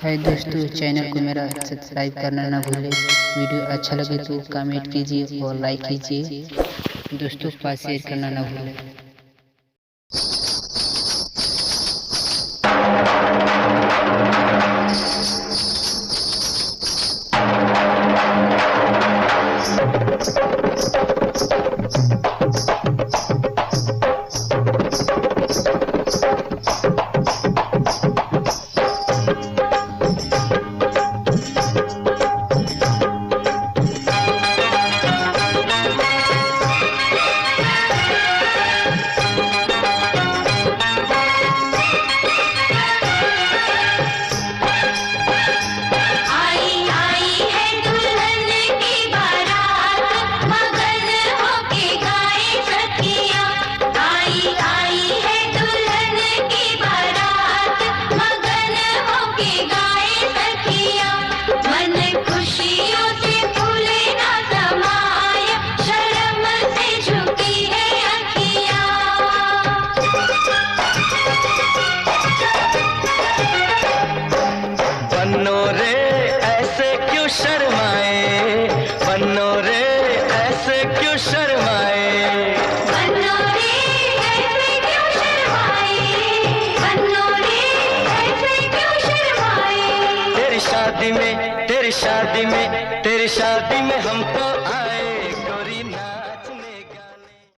हाय दोस्तों, चैनल को मेरा सब्सक्राइब करना ना भूलें। वीडियो अच्छा लगे तो कमेंट कीजिए और लाइक कीजिए। दोस्तों के पास शेयर करना ना भूलें। बन्नो रे ऐसे क्यों शर्माए, बन्नो रे ऐसे क्यों शर्माए, बन्नो रे ऐसे क्यों शर्माए, बन्नो रे ऐसे क्यों शर्माए। तेरी शादी में, तेरी शादी में, तेरी शादी में हमको